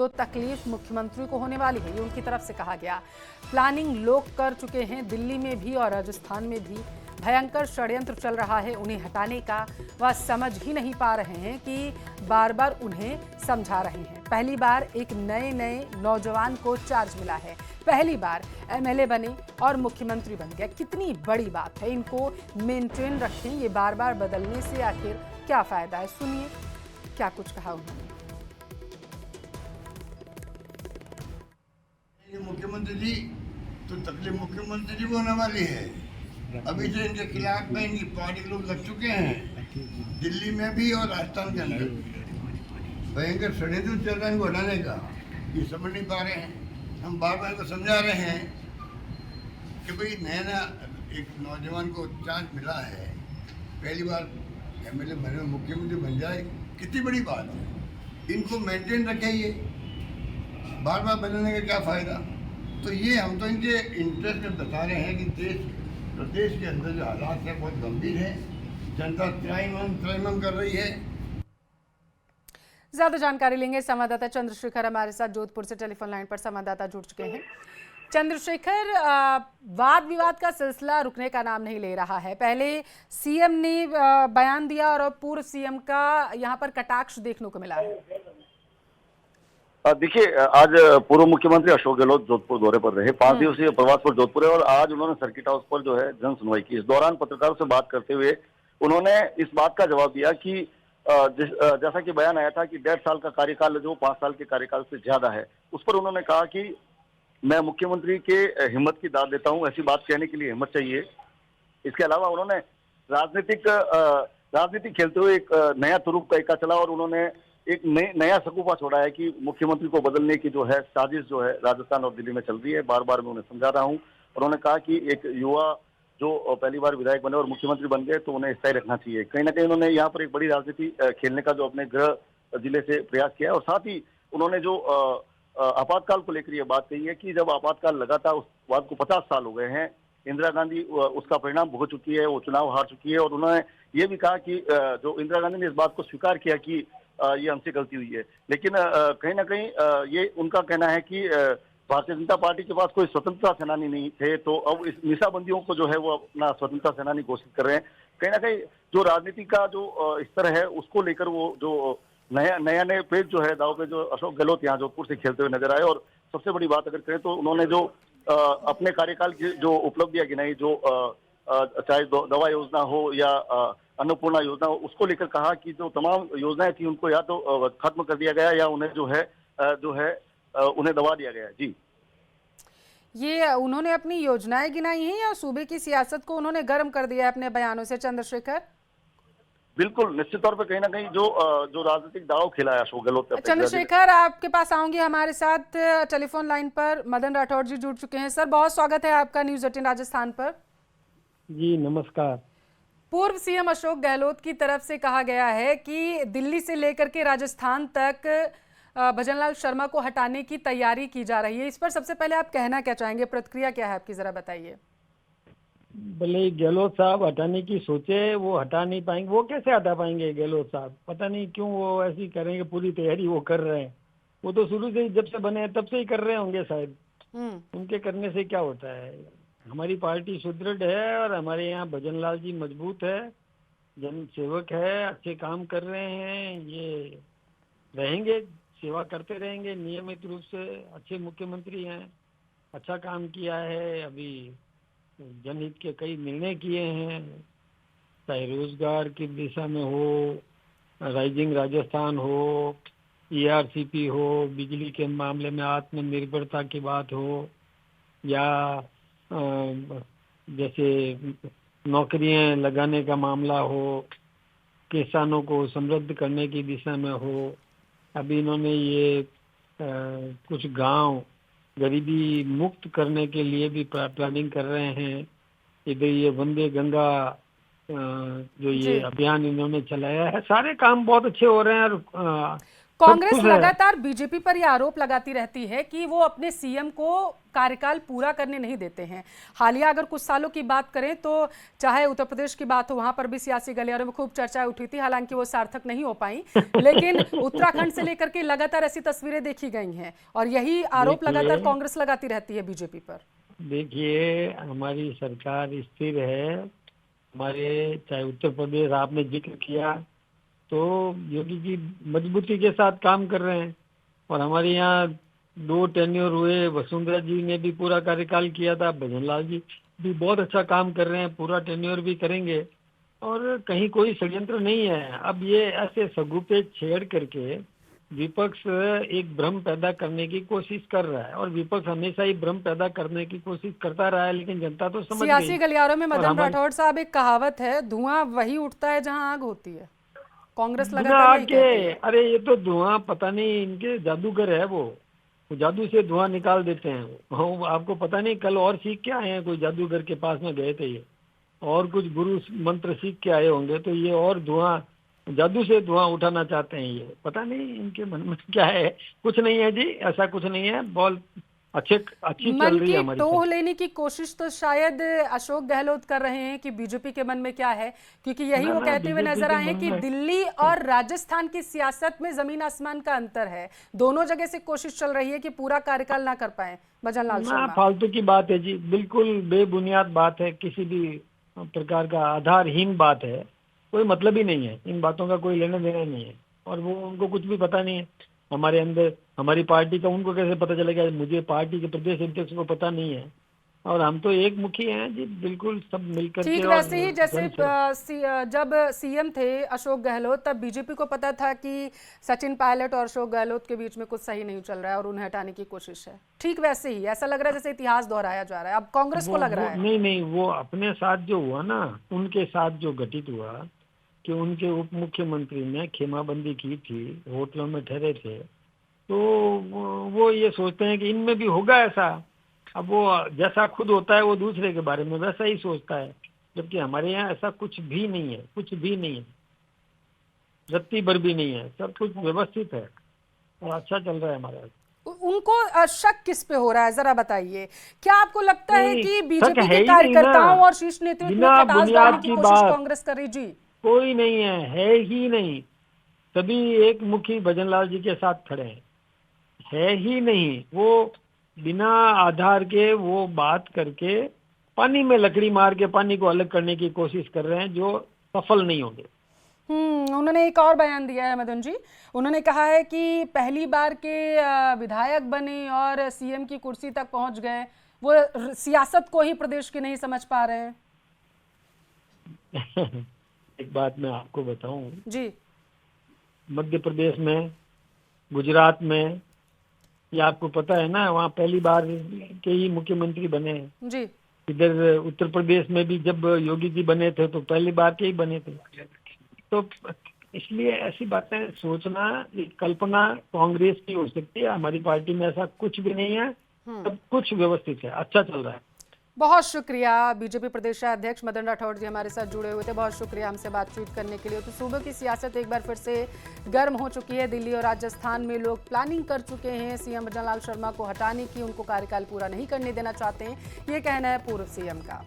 तो तकलीफ मुख्यमंत्री को होने वाली है, ये उनकी तरफ से कहा गया। प्लानिंग लोग कर चुके हैं, दिल्ली में भी और राजस्थान में भी भयंकर षड्यंत्र चल रहा है उन्हें हटाने का। वह समझ ही नहीं पा रहे हैं कि बार बार उन्हें समझा रहे हैं। पहली बार एक नए नौजवान को चार्ज मिला है, पहली बार एमएलए बने और मुख्यमंत्री बन गए। कितनी बड़ी बात है, इनको मेंटेन रखें, ये बार बार बदलने से आखिर क्या फायदा है। सुनिए क्या कुछ कहा उन्होंने। मुख्यमंत्री जी तो तकलीफ मुख्यमंत्री जी को होने वाली है। अभी से इनके खिलाफ में इनकी पार्टी के लोग लग चुके हैं, दिल्ली में भी और राजस्थान के अंदर भयंकर षड्यंत्र चल रहा है इनको हटाने का। ये समझ नहीं पा रहे हैं। हम बार बार को समझा रहे हैं कि भाई नया एक नौजवान को चांस मिला है, पहली बार एमएलए बने मुख्यमंत्री बन जाए, कितनी बड़ी बात है। इनको मेंटेन रखें, ये बार बार बदलने का क्या फ़ायदा। तो ये हम तो इनके इंटरेस्ट में बता रहे हैं कि प्रदेश के अंदर जो हालात है बहुत गंभीर है, जनता त्राहिमाम कर रही है। ज्यादा जानकारी लेंगे संवाददाता चंद्रशेखर हमारे साथ जोधपुर से टेलीफोन लाइन पर संवाददाता जुड़ चुके हैं। चंद्रशेखर, वाद विवाद का सिलसिला रुकने का नाम नहीं ले रहा है। पहले सीएम ने बयान दिया और अब पूर्व सीएम का यहाँ पर कटाक्ष देखने को मिला है। देखिए, आज पूर्व मुख्यमंत्री अशोक गहलोत जोधपुर दौरे पर रहे। 5 दिवसीय प्रवास पर जोधपुर है और आज उन्होंने सर्किट हाउस पर जो है जन सुनवाई की। इस दौरान पत्रकारों से बात करते हुए उन्होंने इस बात का जवाब दिया कि जैसा कि बयान आया था कि 1.5 साल का कार्यकाल जो 5 साल के कार्यकाल से ज्यादा है, उस पर उन्होंने कहा कि मैं मुख्यमंत्री के हिम्मत की दाद देता हूं, ऐसी बात कहने के लिए हिम्मत चाहिए। इसके अलावा उन्होंने राजनीति खेलते हुए एक नया तुरुप का एका चला और उन्होंने एक नया सकूफा छोड़ा है कि मुख्यमंत्री को बदलने की जो है साजिश जो है राजस्थान और दिल्ली में चल रही है। बार बार मैं उन्हें समझा रहा हूं। उन्होंने कहा कि एक युवा जो पहली बार विधायक बने और मुख्यमंत्री बन गए तो उन्हें स्थायी रखना चाहिए। कहीं ना कहीं उन्होंने यहाँ पर एक बड़ी राजनीति खेलने का जो अपने गृह जिले से प्रयास किया है। और साथ ही उन्होंने जो आपातकाल को लेकर यह बात कही है कि जब आपातकाल लगा था उस बात को 50 साल हो गए हैं, इंदिरा गांधी उसका परिणाम भुगत चुकी है, वो चुनाव हार चुकी है। और उन्होंने ये भी कहा कि जो इंदिरा गांधी ने इस बात को स्वीकार किया कि ये हमसे गलती हुई है, लेकिन कहीं ना कहीं ये उनका कहना है कि भारतीय जनता पार्टी के पास कोई स्वतंत्रता सेनानी नहीं थे, तो अब इस निशाबंदियों को जो है वो अपना स्वतंत्रता सेनानी घोषित कर रहे हैं। कहीं ना कहीं जो राजनीति का जो स्तर है उसको लेकर वो जो नए पेज जो है दाव पे जो अशोक गहलोत यहाँ जोधपुर से खेलते हुए नजर आए। और सबसे बड़ी बात अगर करें तो उन्होंने जो अपने कार्यकाल की जो उपलब्धियां गिनाई, जो चाहे दवा योजना हो या अन्नपूर्णा योजना, उसको लेकर कहा कि जो तमाम योजनाएं थी उनको या तो खत्म कर दिया गया या उन्हें जो है उन्हें दबा दिया गया है। जी, ये उन्होंने अपनी योजनाएं गिनाई हैं या सूबे की सियासत को उन्होंने गर्म कर दिया है अपने बयानों से? चंद्रशेखर, बिल्कुल निश्चित तौर पर कहीं ना कहीं जो राजनीतिक दाव खेला है अशोक गहलोत। चंद्रशेखर, आपके पास आऊंगी। हमारे साथ टेलीफोन लाइन पर मदन राठौर जी जुड़ चुके हैं। सर, बहुत स्वागत है आपका न्यूज़ 18 राजस्थान पर। जी नमस्कार। पूर्व सीएम अशोक गहलोत की तरफ से कहा गया है कि दिल्ली से लेकर के राजस्थान तक भजनलाल शर्मा को हटाने की तैयारी की जा रही है। इस पर सबसे पहले आप कहना क्या चाहेंगे, प्रतिक्रिया क्या है आपकी, जरा बताइए। भले गहलोत साहब हटाने की सोचे, वो हटा नहीं पाएंगे। वो कैसे हटा पाएंगे गहलोत साहब? पता नहीं क्यों वो ऐसी करेंगे, पूरी तैयारी वो कर रहे हैं। वो तो शुरू से ही जब से बने तब से ही कर रहे होंगे शायद। उनके करने से क्या होता है? हमारी पार्टी सुदृढ़ है और हमारे यहाँ भजनलाल जी मजबूत है, जन सेवक है, अच्छे काम कर रहे हैं, ये रहेंगे, सेवा करते रहेंगे नियमित रूप से। अच्छे मुख्यमंत्री हैं, अच्छा काम किया है, अभी जनहित के कई निर्णय किए हैं, चाहे रोजगार की दिशा में हो, राइजिंग राजस्थान हो, ERCP हो, बिजली के मामले में आत्मनिर्भरता की बात हो, या जैसे नौकरियां लगाने का मामला हो, किसानों को समृद्ध करने की दिशा में हो। अभी इन्होंने ये कुछ गांव गरीबी मुक्त करने के लिए भी प्लानिंग कर रहे हैं। इधर ये वंदे गंगा जो ये अभियान इन्होंने चलाया है, सारे काम बहुत अच्छे हो रहे हैं। और कांग्रेस खुश है। लगातार बीजेपी पर यह आरोप लगाती रहती है कि वो अपने सीएम को कार्यकाल पूरा करने नहीं देते हैं। हालिया अगर कुछ सालों की बात करें तो चाहे उत्तर प्रदेश की बात हो, वहां पर भी सियासी गलियारों में खूब चर्चाएं उठी थी, हालांकि वो सार्थक नहीं हो पाई। लेकिन उत्तराखंड से लेकर के लगातार ऐसी तस्वीरें देखी गई हैं और यही आरोप लगातार देखिए कांग्रेस लगाती रहती है बीजेपी पर। देखिए, हमारी सरकार स्थिर है। हमारे चाहे उत्तर प्रदेश आपने जिक्र किया, तो योगी जी मजबूती के साथ काम कर रहे हैं। और हमारे यहाँ 2 टेन्योर हुए, वसुंधरा जी ने भी पूरा कार्यकाल किया था, भजनलाल जी भी बहुत अच्छा काम कर रहे हैं, पूरा टेन्योर भी करेंगे। और कहीं कोई षड्यंत्र नहीं है। अब ये ऐसे सगुफे छेड़ करके विपक्ष एक भ्रम पैदा करने की कोशिश कर रहा है, और विपक्ष हमेशा ही भ्रम पैदा करने की कोशिश करता रहा है, लेकिन जनता तो समझ सियासी गई। गलियारों में और मदन हमारी राठौड़ साहब, एक कहावत है, धुआं वही उठता है जहां आग होती है। कांग्रेस बिना लगातार यही आके, कहती है। अरे ये तो धुआं पता नहीं, इनके जादूगर है वो जादू से धुआं निकाल देते हैं वो आपको पता नहीं, कल और सीख के आए हैं, कोई जादूगर के पास में गए थे ये, और कुछ गुरु मंत्र सीख के आए होंगे, तो ये और धुआं, जादू से धुआं उठाना चाहते हैं। ये पता नहीं इनके मन में क्या है। कुछ नहीं है जी, ऐसा कुछ नहीं है। बॉल अच्छी चल मन रही है की हमारी टोह लेने की कोशिश तो शायद अशोक गहलोत कर रहे हैं कि बीजेपी के मन में क्या है, क्योंकि यही ना वो ना, कहते हुए बीजेपी नजर के आए हैं मन कि में दिल्ली और राजस्थान की सियासत में जमीन आसमान का अंतर है। दोनों जगह से कोशिश चल रही है कि पूरा कार्यकाल ना कर पाए भजनलाल ना, शर्मा। फालतू की बात है जी, बिल्कुल बेबुनियाद बात है, किसी भी प्रकार का आधारहीन बात है, कोई मतलब ही नहीं है। इन बातों का कोई लेना देना नहीं है, और वो उनको कुछ भी पता नहीं है। हमारे अंदर हमारी पार्टी का उनको कैसे पता चलेगा? मुझे पार्टी के प्रदेश अध्यक्ष को पता नहीं है, और हम तो एक मुखी हैं जी, बिल्कुल सब मिलकर के। ठीक और वैसे ही जैसे जन से जब सीएम थे अशोक गहलोत, तब बीजेपी को पता था कि सचिन पायलट और अशोक गहलोत के बीच में कुछ सही नहीं चल रहा है और उन्हें हटाने की कोशिश है। ठीक वैसे ही ऐसा लग रहा है जैसे इतिहास दोहराया जा रहा है, अब कांग्रेस को लग रहा है। नहीं नहीं, वो अपने साथ जो हुआ ना, उनके साथ जो घटित हुआ कि उनके उप मुख्यमंत्री ने खेमाबंदी की थी, होटलों में ठहरे थे, तो वो ये सोचते हैं कि इनमें भी होगा ऐसा। अब वो जैसा खुद होता है वो दूसरे के बारे में वैसा ही सोचता है, जबकि हमारे यहाँ ऐसा कुछ भी नहीं है, कुछ भी नहीं है, रत्ती भर भी नहीं है। सब कुछ व्यवस्थित है और अच्छा चल रहा है हमारा। उनको शक किस पे हो रहा है, जरा बताइए। क्या आपको लगता है नहीं, कि शक बीजेपी है के ही नहीं ना। कार्यकर्ताओं और शीर्ष नेतृत्व में बिना खटास बुनियाद डालने की की कोशिश बात कांग्रेस कर रही? जी, कोई नहीं है ही नहीं। सभी एक मुखी भजनलाल जी के साथ खड़े हैं, है ही नहीं। वो बिना आधार के वो बात करके पानी में लकड़ी मार के पानी को अलग करने की कोशिश कर रहे हैं, जो सफल नहीं होंगे। उन्होंने एक और बयान दिया है मदन जी। उन्होंने कहा है कि पहली बार के विधायक बने और सीएम की कुर्सी तक पहुंच गए, वो सियासत को ही प्रदेश की नहीं समझ पा रहे हैं। एक बात मैं आपको बताऊं, जी, मध्य प्रदेश में, गुजरात में, ये आपको पता है ना, वहाँ पहली बार के ही मुख्यमंत्री बने हैं। जी, इधर उत्तर प्रदेश में भी जब योगी जी बने थे तो पहली बार के ही बने थे। तो इसलिए ऐसी बातें सोचना, कल्पना कांग्रेस की हो सकती है। हमारी पार्टी में ऐसा कुछ भी नहीं है, सब कुछ व्यवस्थित है, अच्छा चल रहा है। बहुत शुक्रिया। बीजेपी प्रदेश अध्यक्ष मदन राठौड़ जी हमारे साथ जुड़े हुए थे, बहुत शुक्रिया हमसे बातचीत करने के लिए। तो सूबे की सियासत एक बार फिर से गर्म हो चुकी है। दिल्ली और राजस्थान में लोग प्लानिंग कर चुके हैं सीएम भजनलाल शर्मा को हटाने की, उनको कार्यकाल पूरा नहीं करने देना चाहते हैं, ये कहना है पूर्व सीएम का।